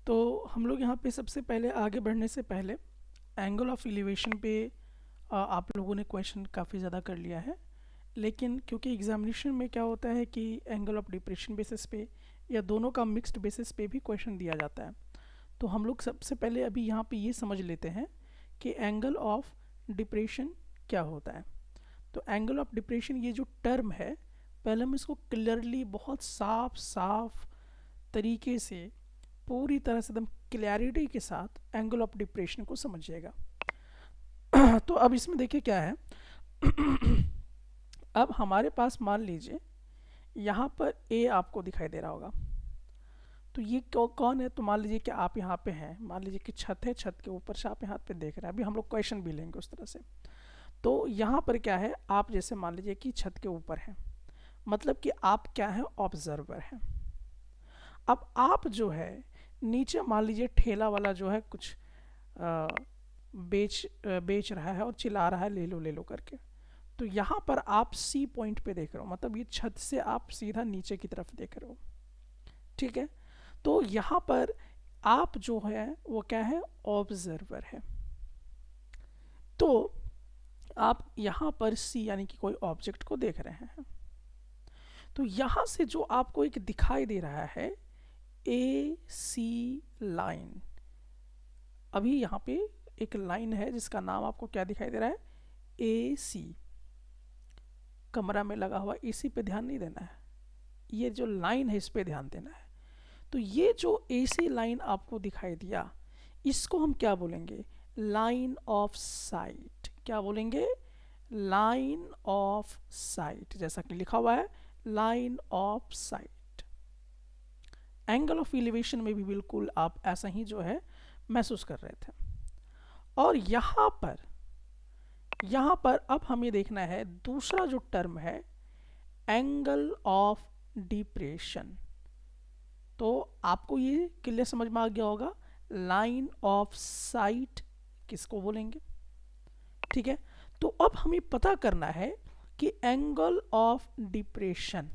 तो हम लोग यहाँ पे सबसे पहले आगे बढ़ने से पहले एंगल ऑफ एलिवेशन पे आप लोगों ने क्वेश्चन काफ़ी ज़्यादा कर लिया है, लेकिन क्योंकि एग्जामिनेशन में क्या होता है कि एंगल ऑफ डिप्रेशन बेसिस पे या दोनों का मिक्स्ड बेसिस पे भी क्वेश्चन दिया जाता है। तो हम लोग सबसे पहले अभी यहाँ पे ये समझ लेते हैं कि एंगल ऑफ डिप्रेशन क्या होता है। तो एंगल ऑफ डिप्रेशन ये जो टर्म है, पहले हम इसको क्लियरली बहुत साफ साफ तरीके से पूरी तरह से एकदम क्लैरिटी के साथ एंगल ऑफ डिप्रेशन को समझिएगा। तो अब इसमें देखिए क्या है। अब हमारे पास मान लीजिए यहाँ पर ए आपको दिखाई दे रहा होगा, तो ये कौन है? तो मान लीजिए कि आप यहाँ पे हैं, मान लीजिए कि छत है, छत के ऊपर से आप यहाँ पे देख रहे हैं। अभी हम लोग क्वेश्चन भी लेंगे उस तरह से। तो यहाँ पर क्या है, आप जैसे मान लीजिए कि छत के ऊपर हैं, मतलब कि आप क्या है, ऑब्जर्वर हैं। अब आप जो है नीचे मान लीजिए ठेला वाला जो है कुछ बेच रहा है और चिल्ला रहा है ले लो करके। तो यहाँ पर आप सी पॉइंट पे देख रहे हो, मतलब ये छत से आप सीधा नीचे की तरफ देख रहे हो, ठीक है। तो यहाँ पर आप जो है वो क्या है, ऑब्जर्वर है। तो आप यहाँ पर सी यानी कि कोई ऑब्जेक्ट को देख रहे हैं। तो यहाँ से जो आपको एक दिखाई दे रहा है ए सी लाइन, अभी यहाँ पे एक लाइन है जिसका नाम आपको क्या दिखाई दे रहा है, ए सी। कमरा में लगा हुआ एसी पे ध्यान नहीं देना है, ये जो लाइन है इस पे ध्यान देना है। तो ये जो एसी लाइन आपको दिखाई दिया, इसको हम क्या बोलेंगे, लाइन ऑफ साइट। क्या बोलेंगे, लाइन ऑफ साइट, जैसा कि लिखा हुआ है line of site. Angle of elevation में भी बिल्कुल आप ऐसा ही जो है महसूस कर रहे थे। और यहाँ पर अब हमें देखना है दूसरा जो टर्म है, एंगल ऑफ डिप्रेशन। तो आपको ये क्लियर समझ में आ गया होगा, लाइन ऑफ साइट किसको बोलेंगे, ठीक है। तो अब हमें पता करना है कि एंगल ऑफ डिप्रेशन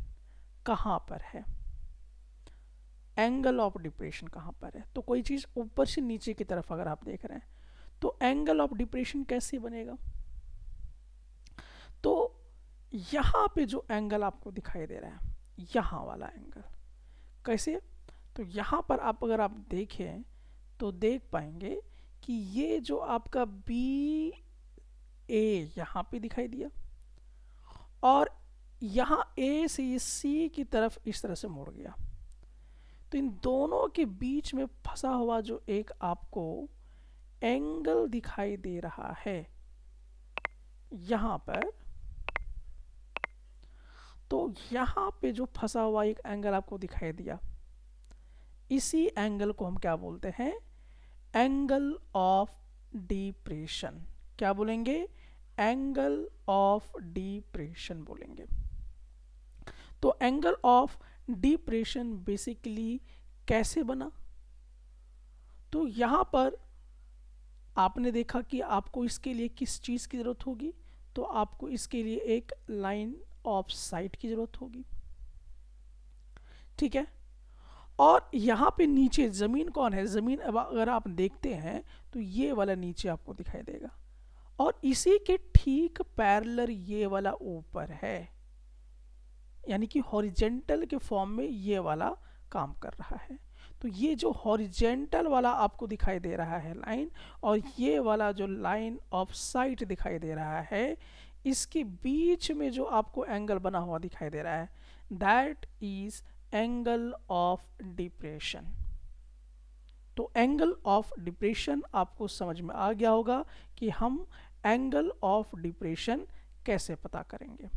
कहाँ पर है। एंगल ऑफ डिप्रेशन कहाँ पर है? तो कोई चीज़ ऊपर से नीचे की तरफ अगर आप देख रहे हैं, तो एंगल ऑफ डिप्रेशन कैसे बनेगा? तो यहाँ पे जो एंगल आपको दिखाई दे रहा है, यहाँ वाला एंगल कैसे? तो यहाँ पर आप अगर आप देखें तो देख पाएंगे कि ये जो आपका बी ए यहाँ पे दिखाई दिया, और यहाँ ए से सी की तरफ इस तरह से मुड़ गया। तो इन दोनों के बीच में फंसा हुआ जो एक आपको एंगल दिखाई दे रहा है यहाँ पर, तो यहाँ पे जो फंसा हुआ एक एंगल आपको दिखाई दिया, इसी एंगल को हम क्या बोलते हैं, एंगल ऑफ डिप्रेशन। क्या बोलेंगे, एंगल ऑफ डिप्रेशन बोलेंगे। तो एंगल ऑफ डिप्रेशन बेसिकली कैसे बना? तो यहाँ पर आपने देखा कि आपको इसके लिए किस चीज़ की ज़रूरत होगी, तो आपको इसके लिए एक लाइन ऑफ साइट की ज़रूरत होगी, ठीक है। और यहाँ पे नीचे ज़मीन कौन है, ज़मीन अगर आप देखते हैं तो ये वाला नीचे आपको दिखाई देगा, और इसी के ठीक पैरेलल ये वाला ऊपर है, यानी कि हॉरिजेंटल के फॉर्म में ये वाला काम कर रहा है। तो ये जो हॉरिजेंटल वाला आपको दिखाई दे रहा है लाइन, और ये वाला जो लाइन ऑफ साइट दिखाई दे रहा है, इसके बीच में जो आपको एंगल बना हुआ दिखाई दे रहा है, that is angle of depression. तो एंगल ऑफ डिप्रेशन आपको समझ में आ गया होगा कि हम एंगल ऑफ डिप्रेशन कैसे पता करेंगे।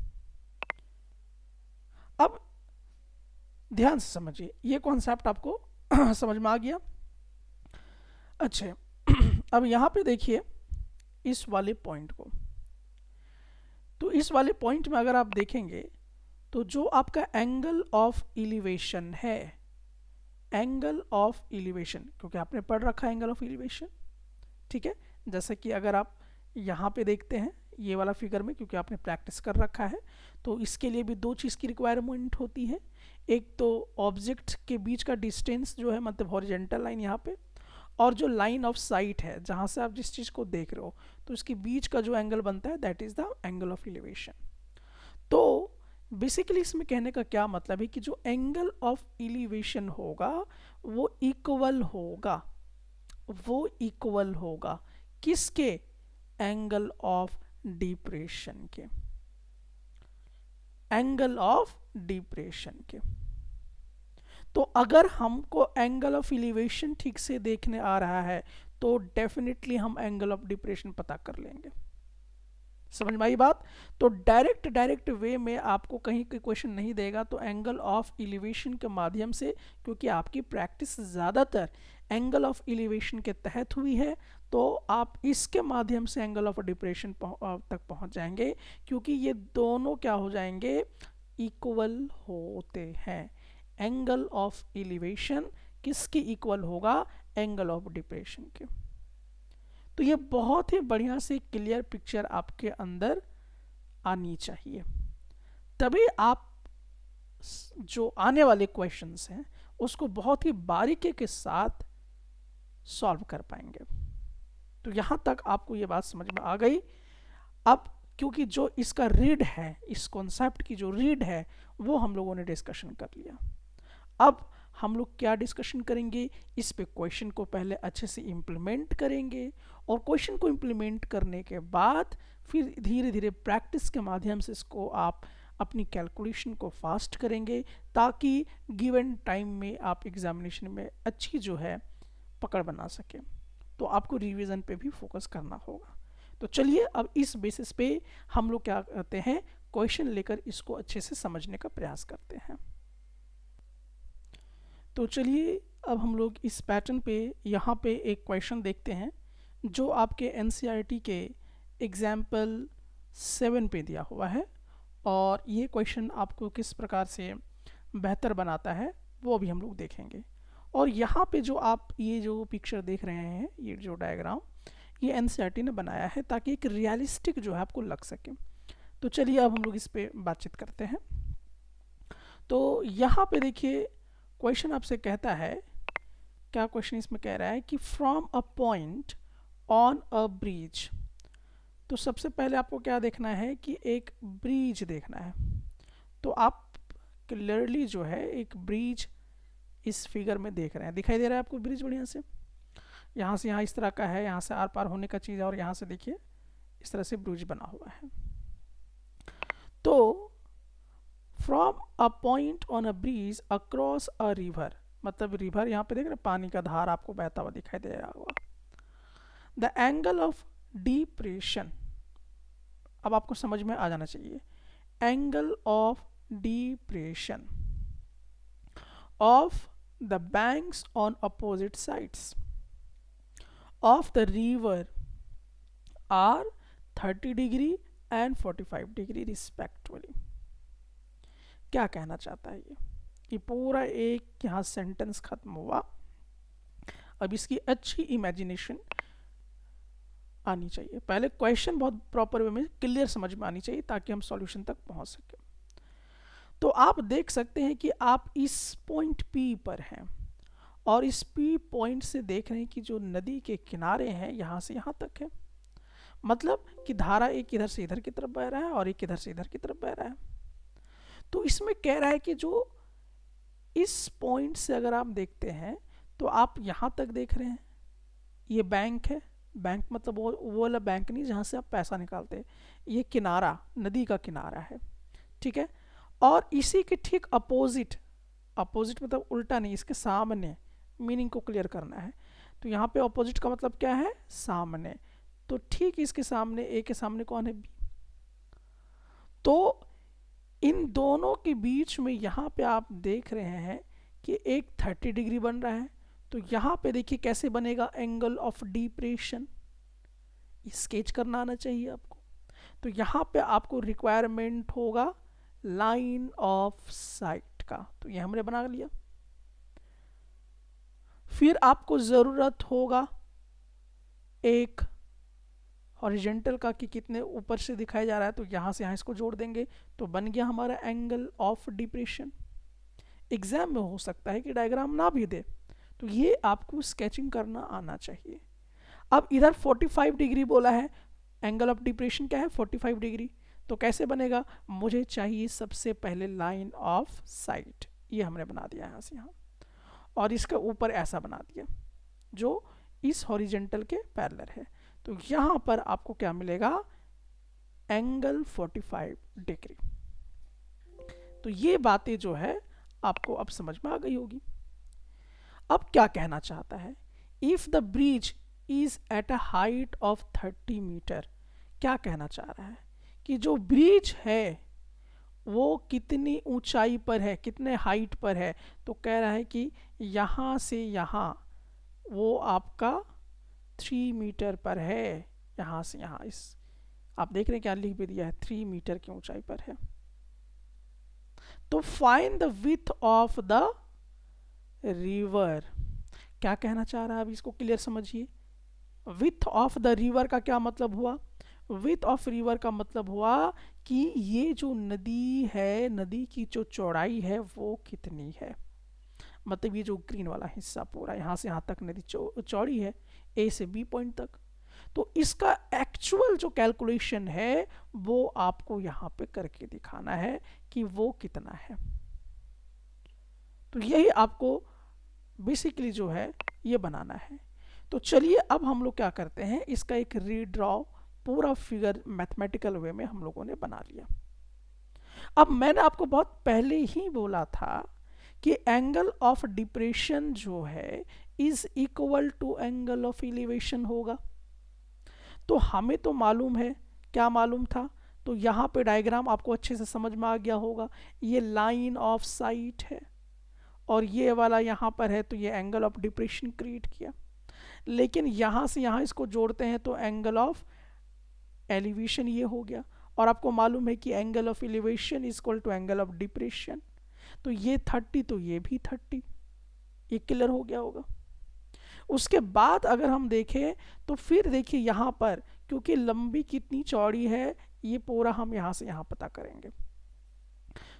अब ध्यान से समझिए, ये कॉन्सेप्ट आपको समझ में आ गया। अच्छा, अब यहाँ पे देखिए इस वाले पॉइंट को। तो इस वाले पॉइंट में अगर आप देखेंगे तो जो आपका एंगल ऑफ एलिवेशन है, एंगल ऑफ एलिवेशन, क्योंकि आपने पढ़ रखा है एंगल ऑफ एलिवेशन, ठीक है। जैसे कि अगर आप यहाँ पे देखते हैं, ये वाला फिगर में, क्योंकि आपने प्रैक्टिस कर रखा है। तो इसके लिए भी दो चीज़ की रिक्वायरमेंट होती है, एक तो ऑब्जेक्ट के बीच का डिस्टेंस जो है, मतलब हॉरिजेंटल लाइन यहाँ पे, और जो लाइन ऑफ साइट है जहाँ से आप जिस चीज़ को देख रहे हो, तो इसके बीच का जो एंगल बनता है that is the angle of elevation. तो बेसिकली इसमें कहने का क्या मतलब है कि जो एंगल ऑफ एलिवेशन होगा वो इक्वल होगा, वो इक्वल होगा किसके? एंगल ऑफ डिप्रेशन के, एंगल ऑफ डिप्रेशन के। तो अगर हमको एंगल ऑफ एलिवेशन ठीक से देखने आ रहा है तो डेफिनेटली हम एंगल ऑफ डिप्रेशन पता कर लेंगे। समझ में आई बात? तो डायरेक्ट वे में आपको कहीं कोई क्वेश्चन नहीं देगा तो एंगल ऑफ एलिवेशन के माध्यम से, क्योंकि आपकी प्रैक्टिस ज़्यादातर एंगल ऑफ एलिवेशन के तहत हुई है, तो आप इसके माध्यम से एंगल ऑफ डिप्रेशन तक पहुंच जाएंगे, क्योंकि ये दोनों क्या हो जाएंगे? इक्वल होते हैं। एंगल ऑफ एलिवेशन किसके इक्वल होगा? एंगल ऑफ डिप्रेशन के। तो ये बहुत ही बढ़िया से क्लियर पिक्चर आपके अंदर आनी चाहिए, तभी आप जो आने वाले क्वेश्चंस हैं उसको बहुत ही बारीकी के साथ सॉल्व कर पाएंगे। तो यहाँ तक आपको ये बात समझ में आ गई। अब क्योंकि जो इसका रीड है, इस कॉन्सेप्ट की जो रीड है वो हम लोगों ने डिस्कशन कर लिया। अब हम लोग क्या डिस्कशन करेंगे? इस पे क्वेश्चन को पहले अच्छे से इम्प्लीमेंट करेंगे, और क्वेश्चन को इम्प्लीमेंट करने के बाद फिर धीरे धीरे प्रैक्टिस के माध्यम से इसको आप अपनी कैलकुलेशन को फास्ट करेंगे, ताकि गिवन टाइम में आप एग्जामिनेशन में अच्छी जो है पकड़ बना सकें। तो आपको रिवीजन पे भी फोकस करना होगा। तो चलिए अब इस बेसिस पे हम लोग क्या करते हैं, क्वेश्चन लेकर इसको अच्छे से समझने का प्रयास करते हैं। तो चलिए अब हम लोग इस पैटर्न पे यहाँ पे एक क्वेश्चन देखते हैं जो आपके एनसीईआरटी के एग्जाम्पल 7 पे दिया हुआ है, और ये क्वेश्चन आपको किस प्रकार से बेहतर बनाता है वो भी हम लोग देखेंगे। और यहाँ पे जो आप ये जो पिक्चर देख रहे हैं, ये जो डायग्राम, ये एनसीईआरटी ने बनाया है ताकि एक रियलिस्टिक जो है आपको लग सके। तो चलिए अब हम लोग इस पे बातचीत करते हैं। तो यहाँ पे देखिए क्वेश्चन आपसे कहता है, क्या क्वेश्चन इसमें कह रहा है कि from a point on a bridge. तो सबसे पहले आपको क्या देखना है कि एक ब्रिज देखना है। तो आप क्लियरली जो है एक ब्रिज इस फिगर में देख रहे हैं, दिखाई दे रहा है आपको ब्रिज बढ़िया से? यहाँ से यहाँ इस तरह का है, यहाँ से आर पार होने का चीज़ है, और यहाँ से देखिए इस तरह से ब्रिज बना हुआ है। तो from a point on a bridge across a river, मतलब रिवर यहाँ पे देख रहे हैं, पानी का धार आपको बहता हुआ दिखाई दे रहा होगा। द एंगल ऑफ डिप्रेशन, अब आपको समझ में आ जाना चाहिए, angle of depression of the banks on opposite sides of the river are 30 degree and 45 degree respectively. क्या कहना चाहता है ये पूरा एक यहाँ सेंटेंस खत्म हुआ। अब इसकी अच्छी इमेजिनेशन आनी चाहिए, पहले क्वेश्चन बहुत प्रॉपर वे में क्लियर समझ में आनी चाहिए ताकि हम सॉल्यूशन तक पहुंच सके। तो आप देख सकते हैं कि आप इस पॉइंट पी पर हैं, और इस पी पॉइंट से देख रहे हैं कि जो नदी के किनारे हैं यहाँ से यहाँ तक है, मतलब कि धारा एक इधर से इधर की तरफ बह रहा है और एक इधर से इधर की तरफ बह रहा है। तो इसमें कह रहा है कि जो इस पॉइंट से अगर आप देखते हैं तो आप यहाँ तक देख रहे हैं, ये बैंक है, बैंक मतलब वो वाला बैंक नहीं जहाँ से आप पैसा निकालते हैं, ये किनारा नदी का किनारा है, ठीक है। और इसी के ठीक अपोजिट, अपोजिट मतलब उल्टा नहीं, इसके सामने, मीनिंग को क्लियर करना है। तो यहाँ पे अपोजिट का मतलब क्या है? सामने। तो ठीक इसके सामने, ए के सामने कौन है? बी। तो इन दोनों के बीच में यहाँ पे आप देख रहे हैं कि एक 30 डिग्री बन रहा है। तो यहाँ पे देखिए कैसे बनेगा एंगल ऑफ डिप्रेशन, स्केच करना आना चाहिए आपको। तो यहाँ पे आपको रिक्वायरमेंट होगा लाइन ऑफ साइट का, तो ये हमने बना लिया। फिर आपको जरूरत होगा एक हॉरिजेंटल का कि कितने ऊपर से दिखाया जा रहा है, तो यहाँ से यहाँ इसको जोड़ देंगे तो बन गया हमारा एंगल ऑफ डिप्रेशन। एग्जाम में हो सकता है कि डायग्राम ना भी दे, तो ये आपको स्केचिंग करना आना चाहिए। अब इधर 45 डिग्री बोला है, एंगल ऑफ डिप्रेशन क्या है 45 डिग्री, तो कैसे बनेगा, मुझे चाहिए सबसे पहले लाइन ऑफ साइट, ये हमने बना दिया यहाँ से यहाँ, और इसका ऊपर ऐसा बना दिया जो इस हॉरिजेंटल के पैरेलल है। तो यहाँ पर आपको क्या मिलेगा, एंगल 45 डिग्री। तो ये बातें जो है आपको अब समझ में आ गई होगी। अब क्या कहना चाहता है, if the bridge is at a height of 30 metre, क्या कहना चाह रहा है कि जो ब्रिज है वो कितनी ऊंचाई पर है, कितने हाइट पर है, तो कह रहा है कि यहाँ से यहाँ वो आपका 3 मीटर पर है, यहाँ से यहाँ, इस आप देख रहे हैं क्या लिख भी दिया है, 3 मीटर की ऊंचाई पर है। तो find the width of the river, क्या कहना चाह रहा है, अब इसको क्लियर समझिए। विड्थ ऑफ द रिवर का क्या मतलब हुआ, विड्थ ऑफ रिवर का मतलब हुआ कि ये जो नदी है, नदी की जो चौड़ाई है वो कितनी है, मतलब ये जो ग्रीन वाला हिस्सा पूरा यहाँ से यहाँ तक नदी चौड़ी है, ए से बी पॉइंट तक, तो इसका एक्चुअल जो कैलकुलेशन है वो आपको यहाँ पे करके दिखाना है कि वो कितना है। तो यही आपको बेसिकली जो है ये बनाना है। तो चलिए अब हम लोग क्या करते हैं, इसका एक रीड्रॉ पूरा फिगर मैथमेटिकल वे में हम लोगों ने बना लिया। अब मैंने आपको बहुत पहले ही बोला था कि एंगल ऑफ डिप्रेशन जो है is equal to angle of elevation होगा। तो हमें तो मालूम है, क्या मालूम था, तो यहाँ पे डायग्राम आपको अच्छे से समझ में आ गया होगा, ये लाइन ऑफ साइट है और ये वाला यहाँ पर है, तो ये एंगल ऑफ डिप्रेशन क्रिएट किया। लेकिन यहाँ से यहाँ इसको जोड़ते हैं तो एंगल ऑफ एलिवेशन ये हो गया, और आपको मालूम है कि angle of elevation is equal to angle of depression, तो ये 30 तो ये भी 30, ये क्लियर हो गया होगा। उसके बाद अगर हम देखें तो फिर देखिए यहाँ पर क्योंकि लंबी कितनी चौड़ी है ये पूरा हम यहाँ से यहाँ पता करेंगे।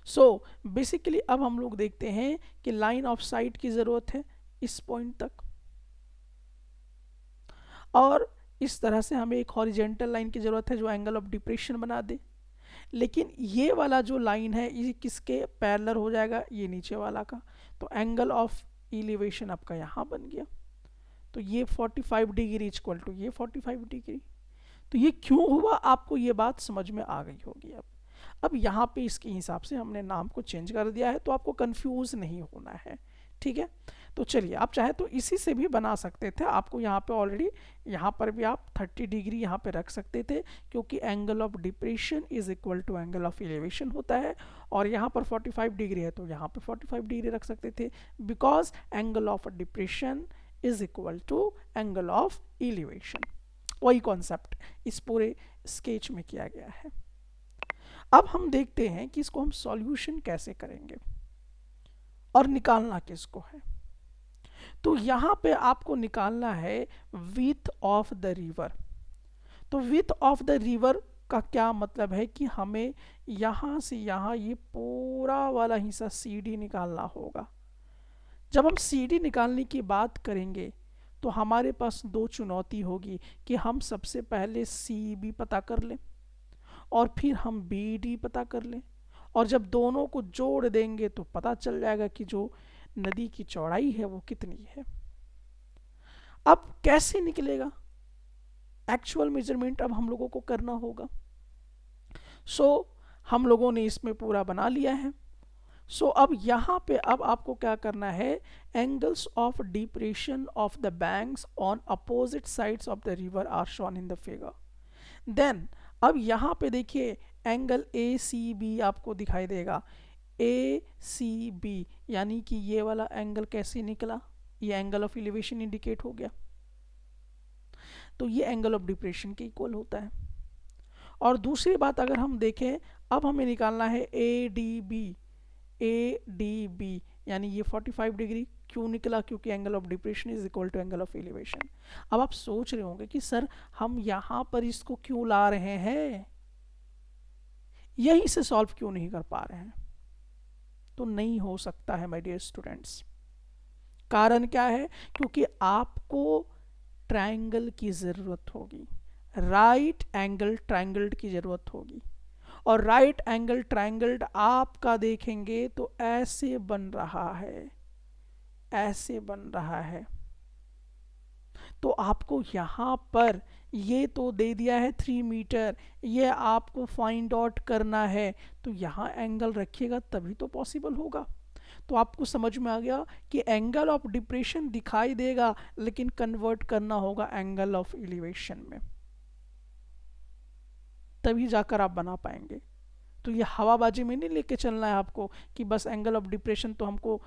सो बेसिकली अब हम लोग देखते हैं कि लाइन ऑफ साइट की ज़रूरत है इस पॉइंट तक, और इस तरह से हमें एक हॉरिजेंटल लाइन की ज़रूरत है जो एंगल ऑफ डिप्रेशन बना दे। लेकिन ये वाला जो लाइन है ये किसके पैरेलल हो जाएगा, ये नीचे वाला का, तो एंगल ऑफ एलिवेशन आपका यहाँ बन गया, तो ये 45 डिग्री इक्वल टू ये 45 डिग्री। तो ये क्यों हुआ आपको ये बात समझ में आ गई होगी। अब यहाँ पे इसके हिसाब से हमने नाम को चेंज कर दिया है तो आपको कंफ्यूज नहीं होना है, ठीक है। तो चलिए आप चाहे तो इसी से भी बना सकते थे, आपको यहाँ पे ऑलरेडी यहाँ पर भी आप 30 डिग्री यहाँ पे रख सकते थे क्योंकि angle of depression is equal to angle of elevation होता है, और यहाँ पर 45 डिग्री है तो यहाँ पे 45 डिग्री रख सकते थे, because angle of depression is equal to angle of elevation. वही कॉन्सेप्ट इस पूरे स्केच में किया गया है। अब हम देखते हैं कि इसको हम सॉल्यूशन कैसे करेंगे और निकालना किसको है। तो यहाँ पे आपको निकालना है विड्थ ऑफ द रिवर। तो विड्थ ऑफ द रिवर का क्या मतलब है कि हमें यहाँ से यहाँ ये पूरा वाला हिस्सा CD निकालना होगा। जब हम CD निकालने की बात करेंगे तो हमारे पास दो चुनौती होगी कि हम सबसे पहले CB पता कर लें और फिर हम BD पता कर लें, और जब दोनों को जोड़ देंगे तो पता चल जाएगा कि जो नदी की चौड़ाई है वो कितनी है। अब कैसे निकलेगा, एक्चुअल मेजरमेंट अब हम लोगों को करना होगा। सो हम लोगों ने इसमें पूरा बना लिया है। सो अब यहाँ पे अब आपको क्या करना है, angles of depression of the banks on opposite sides of the river are shown in the figure. Then अब यहाँ पे देखिए एंगल ACB आपको दिखाई देगा, ACB यानी कि ये वाला एंगल कैसे निकला, ये एंगल ऑफ एलिवेशन इंडिकेट हो गया, तो ये एंगल ऑफ डिप्रेशन के इक्वल होता है। और दूसरी बात अगर हम देखें, अब हमें निकालना है ADB यानी ये 45 डिग्री, क्यों निकला? क्योंकि angle of depression is equal to angle of elevation. अब आप सोच रहे होंगे कि सर हम यहाँ पर इसको क्यों ला रहे हैं, यहीं से सॉल्व क्यों नहीं कर पा रहे हैं? तो नहीं हो सकता है माय डियर स्टूडेंट्स। कारण क्या है? क्योंकि आपको ट्रायंगल की ज़रूरत होगी, राइट एंगल ट्रायंगल की ज़रूरत होगी। और राइट एंगल ट्रायंगल आपका देखेंगे तो ऐसे बन रहा है, ऐसे बन रहा है। तो आपको यहाँ पर ये तो दे दिया है 3 मीटर, ये आपको फाइंड आउट करना है, तो यहाँ एंगल रखिएगा तभी तो पॉसिबल होगा। तो आपको समझ में आ गया कि एंगल ऑफ डिप्रेशन दिखाई देगा, लेकिन कन्वर्ट करना होगा एंगल ऑफ एलिवेशन में, तभी जाकर आप बना पाएंगे। तो ये हवाबाजी में नहीं लेके चलना है आपको कि बस एंगल ऑफ डिप्रेशन तो हमको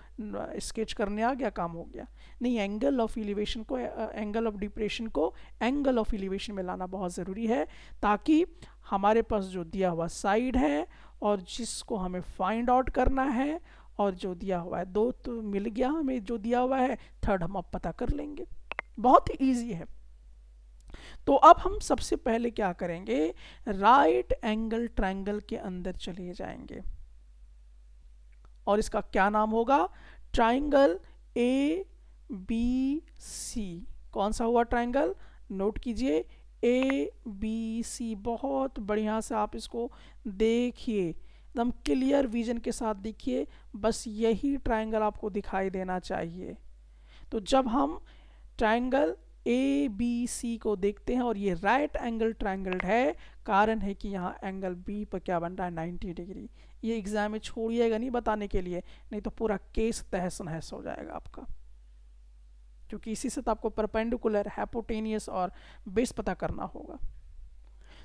स्केच करने आ गया, काम हो गया। नहीं, एंगल ऑफ एलिवेशन को, एंगल ऑफ डिप्रेशन को एंगल ऑफ एलिवेशन में लाना बहुत ज़रूरी है, ताकि हमारे पास जो दिया हुआ साइड है और जिसको हमें फाइंड आउट करना है और जो दिया हुआ है, दो तो मिल गया हमें जो दिया हुआ है, थर्ड हम अब पता कर लेंगे। बहुत ही ईजी है। तो अब हम सबसे पहले क्या करेंगे, राइट एंगल ट्रायंगल के अंदर चले जाएंगे और इसका क्या नाम होगा, ट्रायंगल ए बी सी। कौन सा हुआ ट्रायंगल? नोट कीजिए, ए बी सी। बहुत बढ़िया से आप इसको देखिए, एकदम क्लियर विजन के साथ देखिए, बस यही ट्रायंगल आपको दिखाई देना चाहिए। तो जब हम ट्रायंगल ए बी सी को देखते हैं और ये राइट एंगल ट्रायंगल है, कारण है कि यहाँ एंगल बी पर क्या बन रहा है, 90 डिग्री। ये एग्जाम में छोड़िएगा नहीं बताने के लिए, नहीं तो पूरा केस तहस नहस हो जाएगा आपका, क्योंकि इसी से तो आपको परपेंडिकुलर, हाइपोटेनियस और बेस पता करना होगा।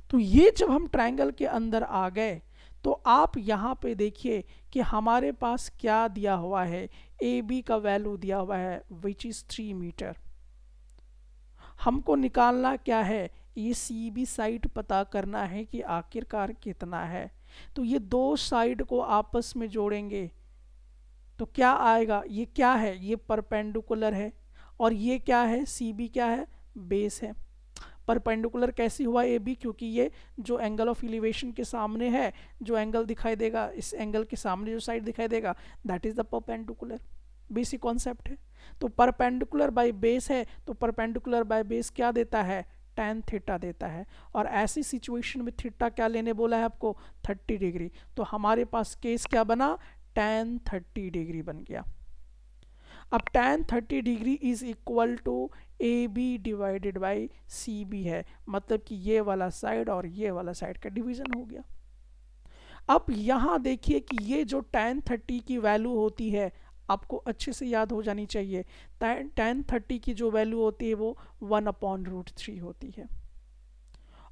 तो ये जब हम ट्रायंगल के अंदर आ गए तो आप यहाँ पे देखिए कि हमारे पास क्या दिया हुआ है, ए बी का वैल्यू दिया हुआ है विच इज़ 3 मीटर। हमको निकालना क्या है, ये सी बी साइड पता करना है कि आखिरकार कितना है। तो ये दो साइड को आपस में जोड़ेंगे तो क्या आएगा, ये क्या है, ये परपेंडिकुलर है, और ये क्या है, सी बी क्या है, बेस है। परपेंडिकुलर कैसी हुआ ए बी, क्योंकि ये जो एंगल ऑफ एलिवेशन के सामने है, जो एंगल दिखाई देगा, इस एंगल के सामने जो साइड दिखाई देगा, that is the perpendicular. Basic concept है। तो परपेंडिकुलर बाय बेस है, तो परपेंडिकुलर बाय बेस क्या देता है, tan थीटा देता है। और ऐसी सिचुएशन में थीटा क्या लेने बोला है आपको, 30 डिग्री। तो हमारे पास केस क्या बना, tan 30 डिग्री बन गया। अब tan 30 degree is equal to A B divided by C B है, मतलब कि ये वाला साइड और ये वाला साइड का डिवीजन हो गया। अब यहाँ देखिए कि ये जो tan 30 की वैल्यू होती है, आपको अच्छे से याद हो जानी चाहिए। tan 30 की जो वैल्यू होती है वो 1/√3 होती है।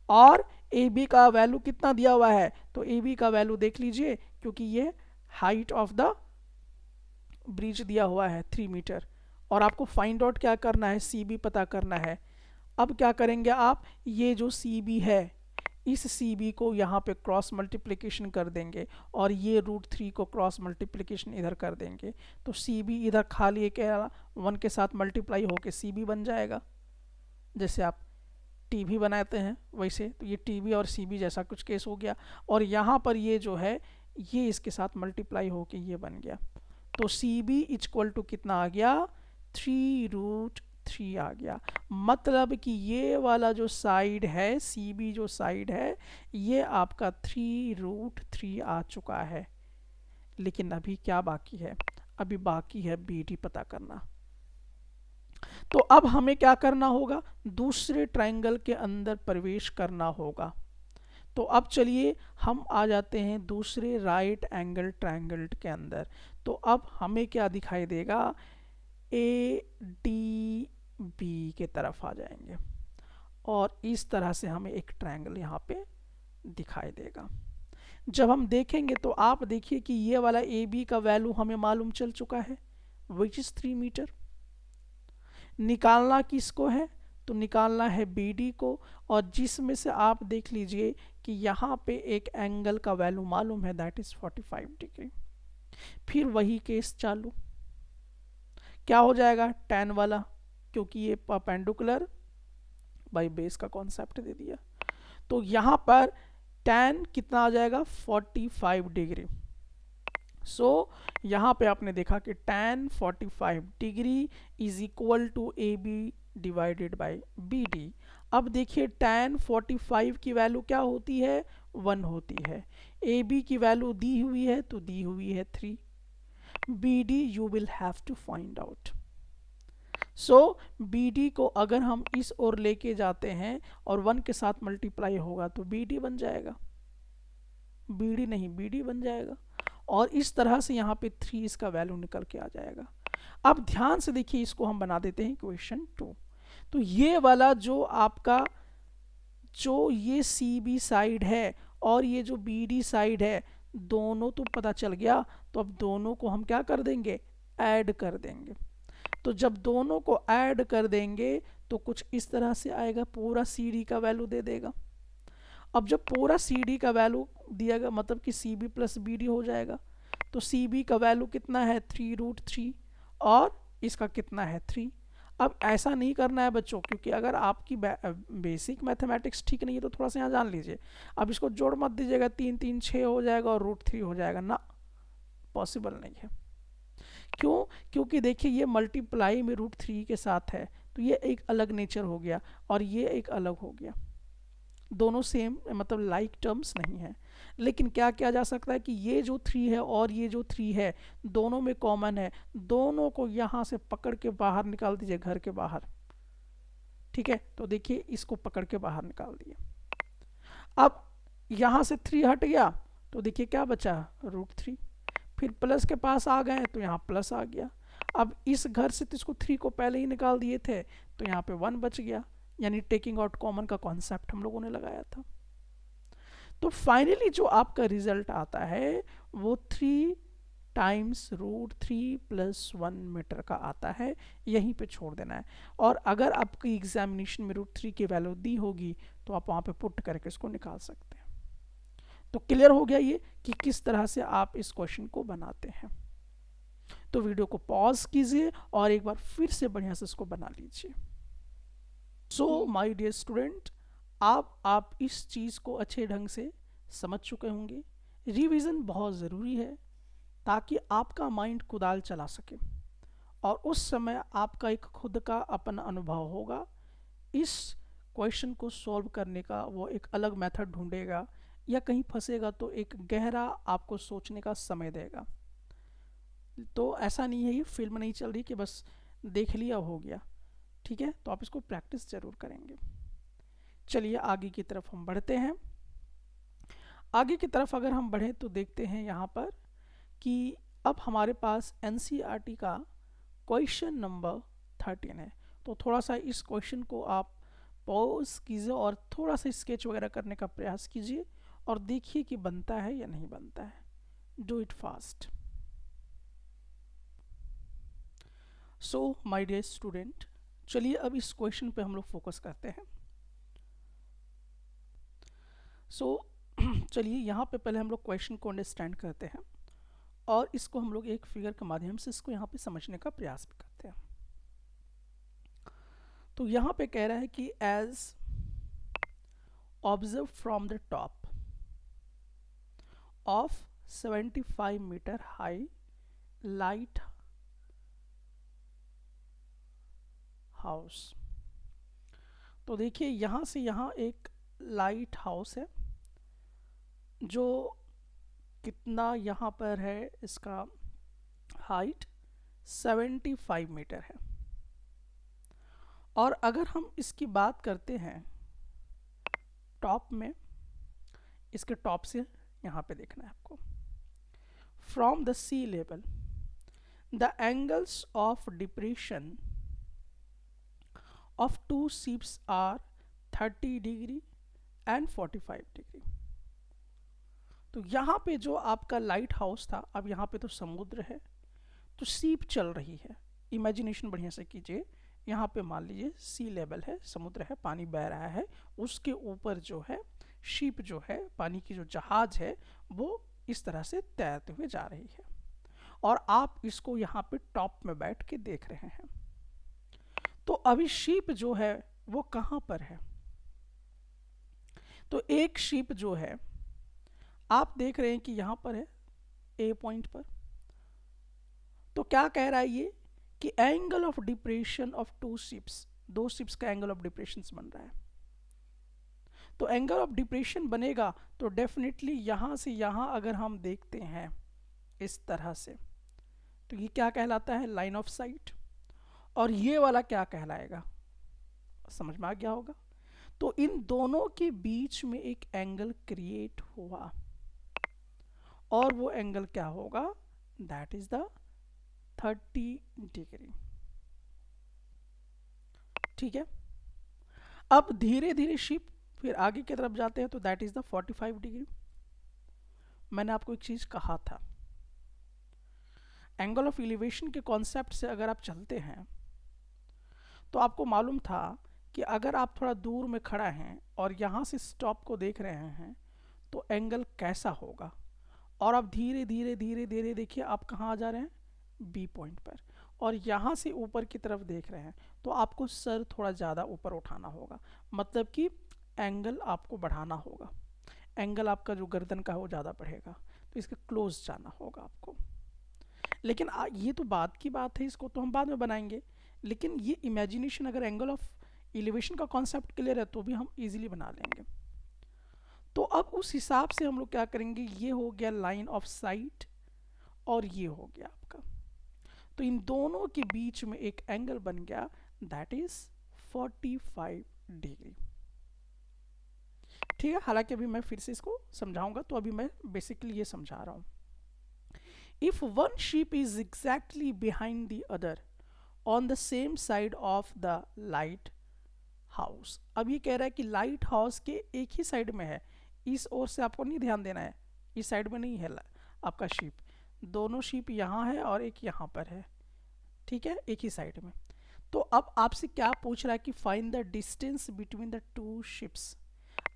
और ए बी का वैल्यू कितना दिया हुआ है, तो ए बी का वैल्यू देख लीजिए, क्योंकि ये हाइट ऑफ द ब्रिज दिया हुआ है 3 मीटर, और आपको फाइंड आउट क्या करना है, सी बी पता करना है। अब क्या करेंगे आप, ये जो सी बी है, इस सी बी को यहाँ पे क्रॉस मल्टीप्लिकेशन कर देंगे और ये √3 को क्रॉस मल्टीप्लिकेशन इधर कर देंगे, तो सी बी इधर खाली एक 1 के साथ मल्टीप्लाई होके सी बी बन जाएगा। जैसे आप टी भी बनाते हैं वैसे, तो ये टी बी और सी बी जैसा कुछ केस हो गया। और यहाँ पर ये जो है, ये इसके साथ मल्टीप्लाई होके ये बन गया। तो सी बी इक्वल टू कितना आ गया, 3√3 आ गया। मतलब कि ये वाला जो साइड है, सी बी जो साइड है, ये आपका 3√3 आ चुका है। लेकिन अभी क्या बाकी है, अभी बाकी है बी डी पता करना। तो अब हमें क्या करना होगा, दूसरे ट्रायंगल के अंदर प्रवेश करना होगा। तो अब चलिए हम आ जाते हैं दूसरे राइट एंगल ट्रायंगल के अंदर। तो अब हमें क्या दिखाई देगा, ए डी बी के तरफ आ जाएंगे और इस तरह से हमें एक ट्रायंगल यहाँ पे दिखाई देगा। जब हम देखेंगे तो आप देखिए कि ये वाला ए बी का वैल्यू हमें मालूम चल चुका है, विच इज 3 मीटर। निकालना किसको है, तो निकालना है बी डी को, और जिसमें से आप देख लीजिए कि यहाँ पे एक एंगल का वैल्यू मालूम है, दैट इज 45 डिग्री। फिर वही केस चालू, क्या हो जाएगा, tan वाला, क्योंकि ये परपेंडिकुलर बाई बेस का कॉन्सेप्ट दे दिया। तो यहाँ पर tan कितना आ जाएगा, 45 डिग्री। सो यहाँ पे आपने देखा कि tan 45 degree is equal to A B divided by B D. अब देखिए tan 45 की वैल्यू क्या होती है, 1 होती है। ए बी की वैल्यू दी हुई है, तो दी हुई है 3। B D you will have to find out. So B D को अगर हम इस ओर लेके जाते हैं और 1 के साथ मल्टीप्लाई होगा तो बी डी बन जाएगा, बी डी नहीं बी डी बन जाएगा। और इस तरह से यहाँ पे 3 इसका वैल्यू निकल के आ जाएगा। अब ध्यान से देखिए, इसको हम बना देते हैं इक्वेशन 2। तो ये वाला जो आपका जो ये सी बी साइड है और ये जो बी डी साइड है, दोनों तो पता चल गया। तो अब दोनों को हम क्या कर देंगे, ऐड कर देंगे। तो जब दोनों को ऐड कर देंगे तो कुछ इस तरह से आएगा, पूरा सी डी का वैल्यू दे देगा। अब जब पूरा सी डी का वैल्यू दिया गया, मतलब कि C B plus B D हो जाएगा। तो सी बी का वैल्यू कितना है, 3√3, और इसका कितना है 3। अब ऐसा नहीं करना है बच्चों, क्योंकि अगर आपकी बेसिक मैथमेटिक्स ठीक नहीं है तो थोड़ा सा यहाँ जान लीजिए। अब इसको जोड़ मत दीजिएगा, 3 3 6 हो जाएगा और √3 हो जाएगा ना, पॉसिबल नहीं है। क्यों, क्योंकि देखिए ये मल्टीप्लाई में √3 के साथ है, तो ये एक अलग नेचर हो गया और ये एक अलग हो गया। दोनों सेम मतलब लाइक टर्म्स नहीं है। लेकिन क्या किया जा सकता है कि ये जो 3 है और ये जो 3 है दोनों में कॉमन है, दोनों को यहाँ से पकड़ के बाहर निकाल दीजिए, घर के बाहर। ठीक है, तो देखिए इसको पकड़ के बाहर निकाल दिए। अब यहाँ से 3 हट गया तो देखिए क्या बचा, √3। फिर प्लस के पास आ गए तो यहाँ प्लस आ गया। अब इस घर से तो इसको 3 को पहले ही निकाल दिए थे, तो यहाँ पे 1 बच गया, यानी टेकिंग आउट कॉमन का कॉन्सेप्ट हम लोगों ने लगाया था। तो फाइनली जो आपका रिजल्ट आता है वो 3 टाइम्स √3 + 1 मीटर का आता है। यहीं पे छोड़ देना है। और अगर आपकी एग्जामिनेशन में √3 की वैल्यू दी होगी तो आप वहाँ पे पुट करके इसको निकाल सकते हैं। तो क्लियर हो गया ये कि किस तरह से आप इस क्वेश्चन को बनाते हैं। तो वीडियो को पॉज कीजिए और एक बार फिर से बढ़िया से इसको बना लीजिए। सो माय डियर स्टूडेंट, आप इस चीज़ को अच्छे ढंग से समझ चुके होंगे। रिवीजन बहुत ज़रूरी है ताकि आपका माइंड कुदाल चला सके और उस समय आपका एक खुद का अपना अनुभव होगा। इस क्वेश्चन को सॉल्व करने का वो एक अलग मेथड ढूंढेगा, या कहीं फंसेगा तो एक गहरा आपको सोचने का समय देगा। तो ऐसा नहीं है, ये फिल्म नहीं चल रही कि बस देख लिया हो गया। ठीक है, तो आप इसको प्रैक्टिस ज़रूर करेंगे। चलिए आगे की तरफ हम बढ़ते हैं। आगे की तरफ अगर हम बढ़ें तो देखते हैं यहाँ पर कि अब हमारे पास NCERT का क्वेश्चन नंबर 13 है। तो थोड़ा सा इस क्वेश्चन को आप पॉज कीजिए और थोड़ा सा स्केच वगैरह करने का प्रयास कीजिए और देखिए कि बनता है या नहीं बनता है। Do it fast. So my dear student, चलिए अब इस क्वेश्चन पे हम लोग फोकस करते हैं। चलिए यहाँ पे पहले हम लोग क्वेश्चन को अंडरस्टैंड करते हैं और इसको हम लोग एक फिगर के माध्यम से इसको यहाँ पे समझने का प्रयास भी करते हैं। तो यहाँ पे कह रहा है कि as observe from the top of 75 metre high lighthouse. तो देखिए यहाँ से यहाँ एक लाइट हाउस है जो कितना यहाँ पर है, इसका हाइट 75 मीटर है। और अगर हम इसकी बात करते हैं टॉप में, इसके टॉप से यहाँ पे देखना है आपको, from the sea level the angles of depression of two ships are 30 degree and 45 degree. तो यहाँ पे जो आपका लाइट हाउस था, अब यहाँ पे तो समुद्र है, तो सीप चल रही है। इमेजिनेशन बढ़िया से कीजिए। यहाँ पे मान लीजिए सी लेवल है, समुद्र है, पानी बह रहा है, उसके ऊपर जो है शिप जो है, पानी की जो जहाज है, वो इस तरह से तैरते हुए जा रही है। और आप इसको यहाँ पे टॉप में बैठ के देख रहे हैं। तो अभी शीप जो है वो कहाँ पर है? तो एक शीप जो है आप देख रहे हैं कि यहाँ पर है ए पॉइंट पर। तो क्या कह रहा है ये कि angle of depression of two ships, दो शिप्स का एंगल ऑफ डिप्रेशन बन रहा है। तो एंगल ऑफ डिप्रेशन बनेगा तो डेफिनेटली यहाँ से यहाँ अगर हम देखते हैं इस तरह से, तो ये क्या कहलाता है? Line of site. और ये वाला क्या कहलाएगा? समझ में आ गया होगा। तो इन दोनों के बीच में एक एंगल क्रिएट हुआ और वो एंगल क्या होगा? That is the 30 degree. ठीक है। अब धीरे धीरे शिप फिर आगे की तरफ जाते हैं तो दैट इज द 45 डिग्री। मैंने आपको एक चीज कहा था, एंगल ऑफ एलिवेशन के कॉन्सेप्ट से अगर आप चलते हैं तो आपको मालूम था कि अगर आप थोड़ा दूर में खड़ा हैं और यहाँ से स्टॉप को देख रहे हैं तो एंगल कैसा होगा। और आप धीरे धीरे धीरे धीरे देखिए आप कहाँ आ जा रहे हैं? बी पॉइंट पर। और यहाँ से ऊपर की तरफ देख रहे हैं तो आपको सर थोड़ा ज़्यादा ऊपर उठाना होगा, मतलब कि एंगल आपको बढ़ाना होगा। एंगल आपका जो गर्दन का है वो ज़्यादा बढ़ेगा, तो इसके क्लोज जाना होगा आपको। लेकिन ये तो बाद की बात है, इसको तो हम बाद में बनाएंगे। लेकिन ये इमेजिनेशन, अगर एंगल ऑफ एलिवेशन का कॉन्सेप्ट क्लियर है तो भी हम इजीली बना लेंगे। तो अब उस हिसाब से हम लोग क्या करेंगे, ये हो गया लाइन ऑफ साइट और ये हो गया आपका। तो इन दोनों के बीच में एक एंगल बन गया, दैट इज 45 डिग्री। ठीक है। हालांकि अभी मैं फिर से इसको समझाऊंगा, तो अभी मैं बेसिकली ये समझा रहा हूं। If one sheep is exactly behind the other on the same side of the light house. अब ये कह रहा है कि लाइट हाउस के एक ही साइड में है, इस ओर से आपको नहीं ध्यान देना है, इस साइड में नहीं है आपका शीप। दोनों शीप यहाँ है और एक यहाँ पर है, ठीक है, एक ही साइड में। तो अब आपसे क्या पूछ रहा है कि find the distance between the two ships.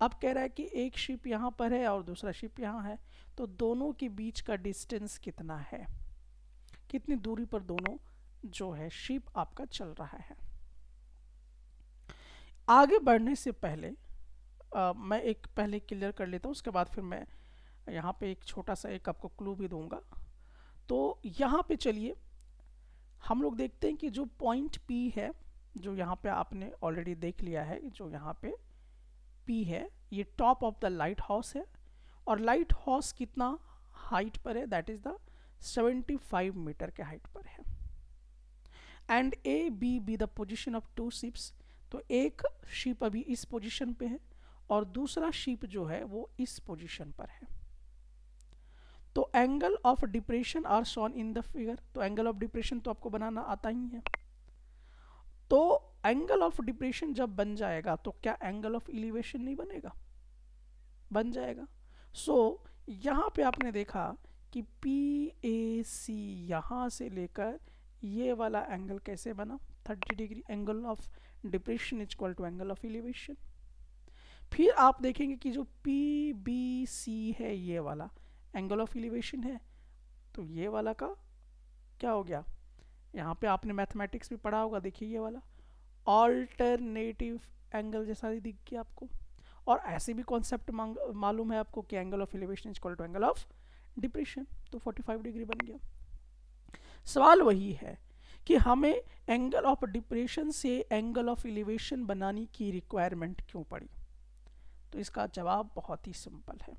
अब कह रहा है कि एक शिप यहाँ पर है और दूसरा शिप यहाँ है, तो दोनों के बीच का डिस्टेंस कितना है, कितनी दूरी पर दोनों जो है शिप आपका चल रहा है। आगे बढ़ने से पहले मैं एक पहले क्लियर कर लेता हूँ, उसके बाद फिर मैं यहाँ पे एक छोटा सा एक आपको क्लू भी दूंगा। तो यहाँ पे चलिए हम लोग देखते हैं कि जो पॉइंट P है, जो यहाँ पे आपने ऑलरेडी देख लिया है, जो यहाँ पे P है, ये top of the lighthouse है। और लाइट हाउस कितना हाइट पर है? दैट इज द 75 मीटर के हाइट पर है। And A B be the position of two ships. तो एक शिप अभी इस पोजीशन पे है और दूसरा शिप जो है वो इस पोजीशन पर है। तो angle of depression are shown in the figure. तो एंगल ऑफ डिप्रेशन तो आपको बनाना आता ही है। तो एंगल ऑफ डिप्रेशन जब बन जाएगा तो क्या एंगल ऑफ एलिवेशन नहीं बनेगा? बन जाएगा। सो यहाँ पे आपने देखा कि PAC यहाँ से लेकर ये वाला एंगल कैसे बना? 30 degree. Angle of depression is equal to angle of elevation. फिर आप देखेंगे कि जो PBC है ये वाला एंगल ऑफ एलिवेशन है, तो ये वाला का क्या हो गया? यहाँ पे आपने मैथमेटिक्स भी पढ़ा होगा, देखिए ये वाला ऑल्टरनेटिव एंगल जैसा ही दिख गया आपको। और ऐसे भी कॉन्सेप्ट मालूम है आपको कि angle of elevation is equal to angle of depression, तो 45 डिग्री बन गया। सवाल वही है कि हमें एंगल ऑफ डिप्रेशन से एंगल ऑफ एलिवेशन बनाने की रिक्वायरमेंट क्यों पड़ी? तो इसका जवाब बहुत ही सिंपल है,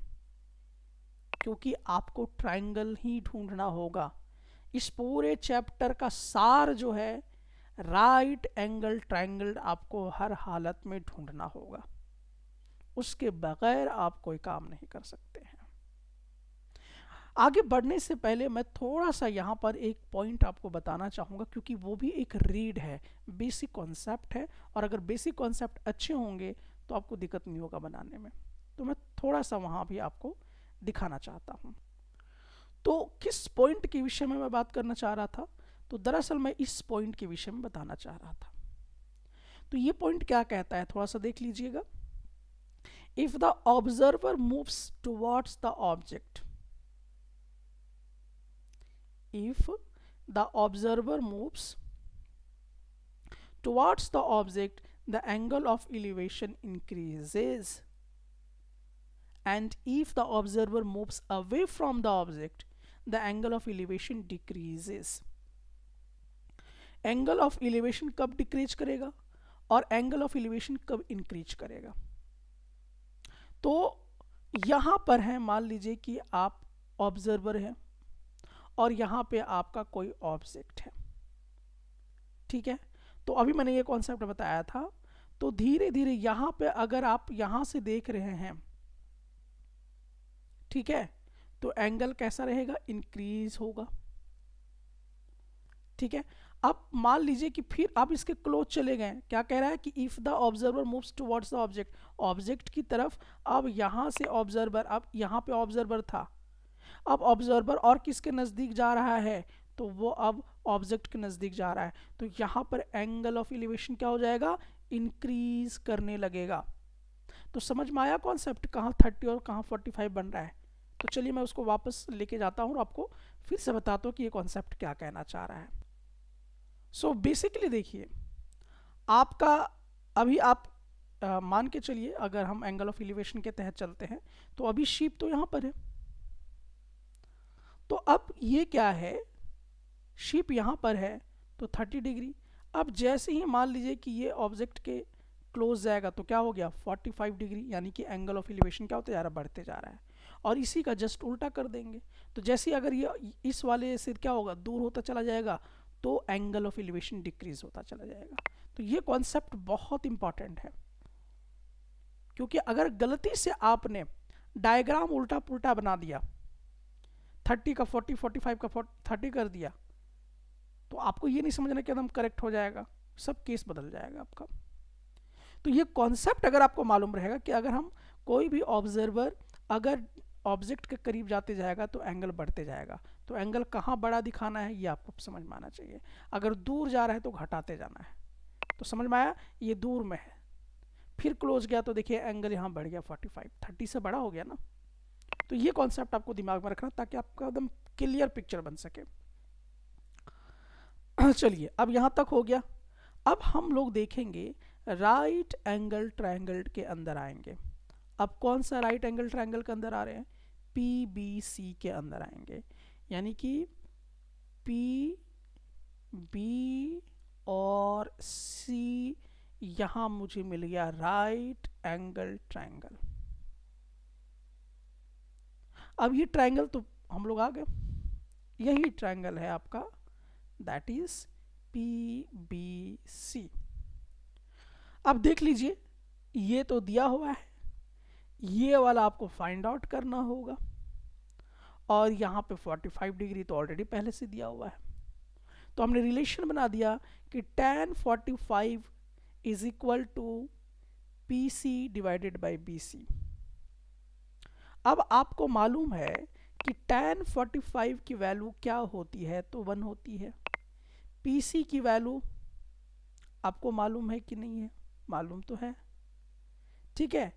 क्योंकि आपको ट्रायंगल ही ढूंढना होगा। इस पूरे चैप्टर का सार जो है राइट एंगल ट्रायंगल आपको हर हालत में ढूंढना होगा, उसके बगैर आप कोई काम नहीं कर सकते हैं। आगे बढ़ने से पहले मैं थोड़ा सा यहाँ पर एक पॉइंट आपको बताना चाहूँगा, क्योंकि वो भी एक रीड है, बेसिक कॉन्सेप्ट है, और अगर बेसिक कॉन्सेप्ट अच्छे होंगे तो आपको दिक्कत नहीं होगा बनाने में। तो मैं थोड़ा सा वहाँ भी आपको दिखाना चाहता हूँ। तो किस पॉइंट के विषय में मैं बात करना चाह रहा था? तो दरअसल मैं इस पॉइंट के विषय में बताना चाह रहा था। तो ये पॉइंट क्या कहता है, थोड़ा सा देख लीजिएगा। If the observer moves towards the object if the observer moves towards the object, the angle of elevation increases, and if the observer moves away from the object, the angle of elevation decreases. Angle of elevation कब decrease करेगा और angle of elevation कब increase करेगा? तो यहां पर है, मान लीजिए कि आप ऑब्जर्वर हैं और यहां पे आपका कोई ऑब्जेक्ट है, ठीक है। तो अभी मैंने ये कॉन्सेप्ट बताया था। तो धीरे धीरे यहां पे अगर आप यहां से देख रहे हैं, ठीक है, तो एंगल कैसा रहेगा? इंक्रीज होगा, ठीक है। अब मान लीजिए कि फिर आप इसके क्लोज चले गए, क्या कह रहा है कि if the observer moves towards the object, object की तरफ। अब यहां से ऑब्जर्वर, अब यहां पे ऑब्जर्वर था, अब ऑब्जर्वर और किसके नजदीक जा रहा है? तो वो अब ऑब्जेक्ट के नजदीक जा रहा है। तो यहां पर एंगल ऑफ एलिवेशन क्या हो जाएगा? इंक्रीज करने लगेगा। तो समझ में आया कॉन्सेप्ट, कहाँ 30 और कहाँ 45 बन रहा है? तो चलिए मैं उसको वापस लेके जाता हूँ और आपको फिर से बताता हूँ कि ये कॉन्सेप्ट क्या कहना चाह रहा है। सो बेसिकली देखिए, आपका अभी आप मान के चलिए, अगर हम एंगल ऑफ एलिवेशन के तहत चलते हैं, तो अभी शीप तो यहां पर है। तो अब ये क्या है? शीप यहां पर है तो 30 डिग्री। अब जैसे ही मान लीजिए कि ये ऑब्जेक्ट के क्लोज जाएगा तो क्या हो गया? 45 डिग्री, यानी कि एंगल ऑफ एलिवेशन क्या होता जा रहा है? बढ़ते जा रहा है। और इसी का जस्ट उल्टा कर देंगे, तो जैसे अगर ये इस वाले से क्या होगा? दूर होता चला जाएगा, तो एंगल ऑफ एलिवेशन डिक्रीज होता चला जाएगा। तो ये कॉन्सेप्ट बहुत इंपॉर्टेंट है, क्योंकि अगर गलती से आपने डायग्राम उल्टा पुल्टा बना दिया, 30 का 40, 45 का 30 कर दिया, तो आपको ये नहीं समझना कि एकदम करेक्ट हो जाएगा, सब केस बदल जाएगा आपका। तो ये कॉन्सेप्ट अगर आपको मालूम रहेगा कि अगर हम कोई भी ऑब्जर्वर अगर ऑब्जेक्ट के करीब जाते जाएगा तो एंगल बढ़ते जाएगा, तो एंगल कहाँ बड़ा दिखाना है ये आपको समझ में आना चाहिए। अगर दूर जा रहा है तो घटाते जाना है। तो समझ में आया? ये दूर में है, फिर क्लोज गया तो देखिए एंगल यहाँ बढ़ गया 45, 30 से बड़ा हो गया ना। तो ये कॉन्सेप्ट आपको दिमाग में रखना ताकि आपका एकदम क्लियर पिक्चर बन सके। चलिए, अब यहाँ तक हो गया। अब हम लोग देखेंगे राइट एंगल ट्रायंगल के अंदर आएंगे। अब कौन सा राइट एंगल ट्रायंगल के अंदर आ रहे हैं? PBC के अंदर आएंगे, यानी कि PB और C, यहां मुझे मिल गया राइट एंगल ट्रायंगल। अब ये ट्रायंगल तो हम लोग आ गए, यही ट्रायंगल है आपका, दैट इज PBC। अब देख लीजिए, ये तो दिया हुआ है, ये वाला आपको फाइंड आउट करना होगा, और यहाँ पे 45 डिग्री तो ऑलरेडी पहले से दिया हुआ है। तो हमने रिलेशन बना दिया कि tan 45 is equal to PC divided by BC। अब आपको मालूम है कि tan 45 की वैल्यू क्या होती है? तो 1 होती है। PC की वैल्यू आपको मालूम है कि नहीं है? मालूम तो है, ठीक है।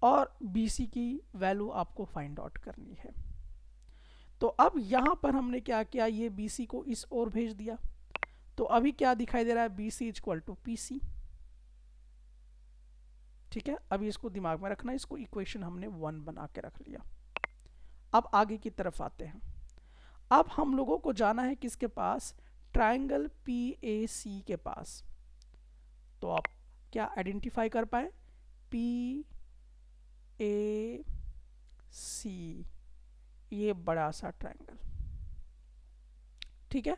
और BC की वैल्यू आपको फाइंड आउट करनी है। तो अब यहां पर हमने क्या किया? ये BC को इस ओर भेज दिया, तो अभी क्या दिखाई दे रहा है? BC इक्वल टू PC, ठीक है। अभी इसको दिमाग में रखना, इसको इक्वेशन हमने 1 बना के रख लिया। अब आगे की तरफ आते हैं। अब हम लोगों को जाना है किसके पास? ट्रायंगल PAC के पास। तो आप क्या आइडेंटिफाई कर पाए? PAC, ये बड़ा सा ट्रायंगल, ठीक है।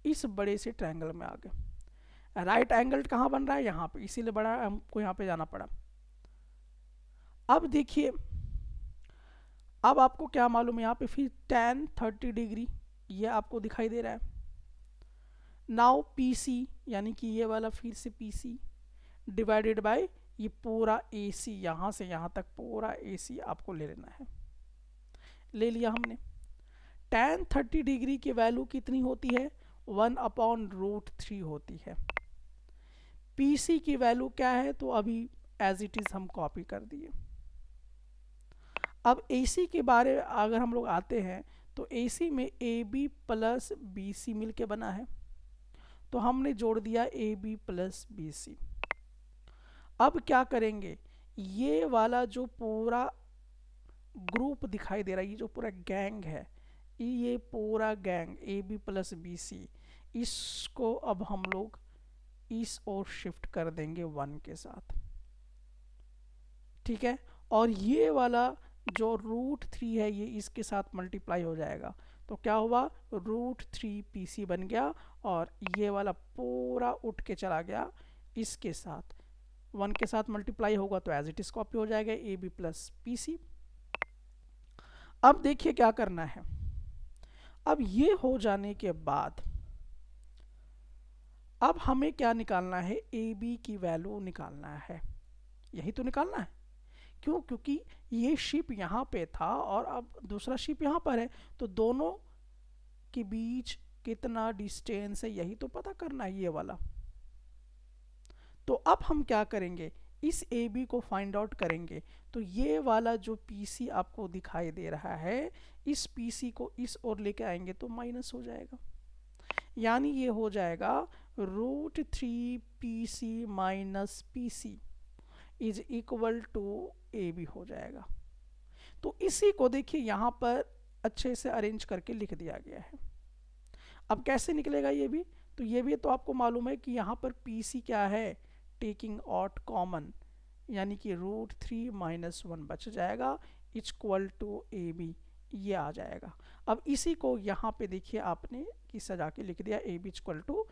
इस बड़े से ट्रायंगल में आ गए। राइट एंगल कहाँ बन रहा है? यहाँ पे, इसीलिए बड़ा हमको यहाँ पे जाना पड़ा। अब देखिए, अब आपको क्या मालूम है? यहाँ पे फिर tan 30 डिग्री ये आपको दिखाई दे रहा है। नाउ PC, यानी कि ये वाला फिर से PC डिवाइडेड बाय ये पूरा AC, यहाँ से यहाँ तक पूरा AC आपको ले लेना है। ले लिया हमने। tan 30 डिग्री की वैल्यू कितनी होती है? 1/√3 होती है। PC की वैल्यू क्या है? तो अभी एज इट इज हम कॉपी कर दिए। अब AC के बारे अगर हम लोग आते हैं तो AC में AB प्लस BC मिल के बना है, तो हमने जोड़ दिया AB प्लस BC। अब क्या करेंगे, ये वाला जो पूरा ग्रुप दिखाई दे रहा है, ये जो पूरा गैंग है, ये पूरा गैंग AB प्लस BC, इसको अब हम लोग इस ओर शिफ्ट कर देंगे 1 के साथ, ठीक है। और ये वाला जो √3 है ये इसके साथ मल्टीप्लाई हो जाएगा, तो क्या हुआ, √3PC बन गया, और ये वाला पूरा उठ के चला गया इसके साथ, 1 के साथ मल्टीप्लाई होगा तो एज इट इज कॉपी हो जाएगा AB प्लस PC। अब देखिए क्या करना है, अब ये हो जाने के बाद अब हमें क्या निकालना है, AB की वैल्यू निकालना है, यही तो निकालना है। क्यों, क्योंकि ये शिप यहाँ पे था और अब दूसरा शिप यहाँ पर है, तो दोनों के बीच कितना डिस्टेंस है यही तो पता करना है, ये वाला। तो अब हम क्या करेंगे, इस AB को फाइंड आउट करेंगे, तो ये वाला जो PC आपको दिखाई दे रहा है, इस PC को इस ओर लेके आएंगे तो माइनस हो जाएगा, यानी ये हो जाएगा √3PC minus PC is equal to AB हो जाएगा। तो इसी को देखिए यहाँ पर अच्छे से अरेंज करके लिख दिया गया है। अब कैसे निकलेगा ये भी, तो ये भी तो आपको मालूम है कि यहाँ पर PC क्या है, टेकिंग आउट कॉमन, यानी कि √3 माइनस 1 बच जाएगा, इक्वल टू AB, ये आ जाएगा। अब इसी को यहाँ पे देखिए आपने कि सजा के लिख दिया, AB equal to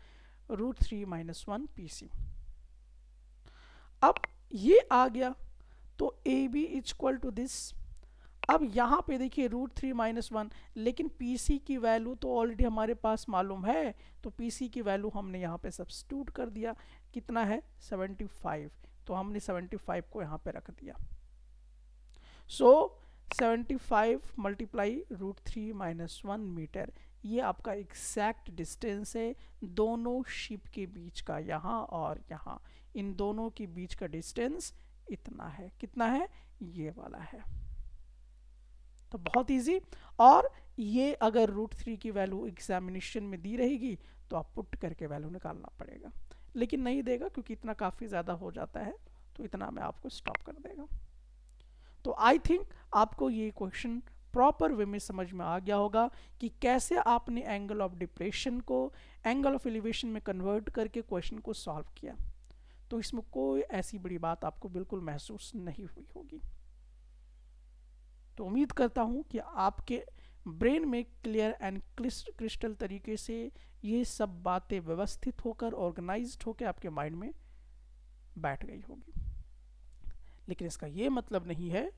√3 minus 1 PC। अब ये आ गया, तो AB इक्वल टू दिस। अब यहाँ पे देखिए √3 माइनस 1, लेकिन PC की वैल्यू तो ऑलरेडी हमारे पास मालूम है, तो PC की वैल्यू हमने यहाँ पे सब्स्टिट्यूट कर दिया, कितना है 75, तो हमने 75 को यहाँ पे रख दिया। सो 75 मल्टीप्लाई √3 माइनस 1 मीटर, ये आपका एग्जैक्ट डिस्टेंस है दोनों शिप के बीच का, यहाँ और यहाँ, इन दोनों के बीच का डिस्टेंस इतना है, कितना है, ये वाला है। तो बहुत इजी, और ये अगर √3 की वैल्यू एग्जामिनेशन में दी रहेगी तो आप पुट करके वैल्यू निकालना पड़ेगा, लेकिन नहीं देगा क्योंकि इतना काफ़ी ज़्यादा हो जाता है, तो इतना में आपको स्टॉप कर देगा। तो आई थिंक आपको ये क्वेश्चन प्रॉपर वे में समझ में आ गया होगा कि कैसे आपने एंगल ऑफ डिप्रेशन को एंगल ऑफ एलिवेशन में कन्वर्ट करके क्वेश्चन को सॉल्व किया। तो इसमें कोई ऐसी बड़ी बात आपको बिल्कुल महसूस नहीं हुई होगी। तो उम्मीद करता हूँ कि आपके ब्रेन में क्लियर एंड क्रिस्टल तरीके से ये सब बातें व्यवस्थित होकर ऑर्गेनाइज्ड होकर आपके माइंड में बैठ गई होगी। लेकिन इसका ये मतलब नहीं है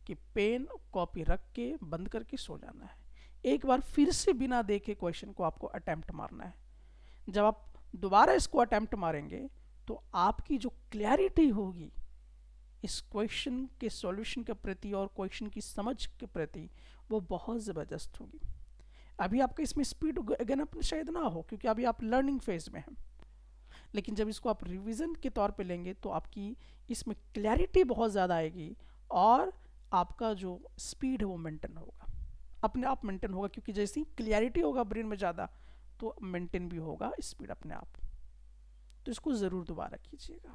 कि पेन कॉपी रख के बंद करके सो जाना है। एक बार फिर से बिना देखे क्वेश्चन को आपको अटेम्प्ट मारना है। जब आप दोबारा इसको अटेम्प्ट मारेंगे तो आपकी जो क्लैरिटी होगी इस क्वेश्चन के सॉल्यूशन के प्रति और क्वेश्चन की समझ के प्रति, वो बहुत ज़बरदस्त होगी। अभी आपका इसमें स्पीड अगेन अप शायद ना हो क्योंकि अभी आप लर्निंग फेज में हैं, लेकिन जब इसको आप रिवीजन के तौर पे लेंगे तो आपकी इसमें क्लैरिटी बहुत ज़्यादा आएगी और आपका जो स्पीड है वो मेंटेन होगा, अपने आप मेंटेन होगा, क्योंकि जैसी क्लैरिटी होगा ब्रेन में ज़्यादा तो मेंटेन भी होगा स्पीड अपने आप। तो इसको ज़रूर दोबारा कीजिएगा।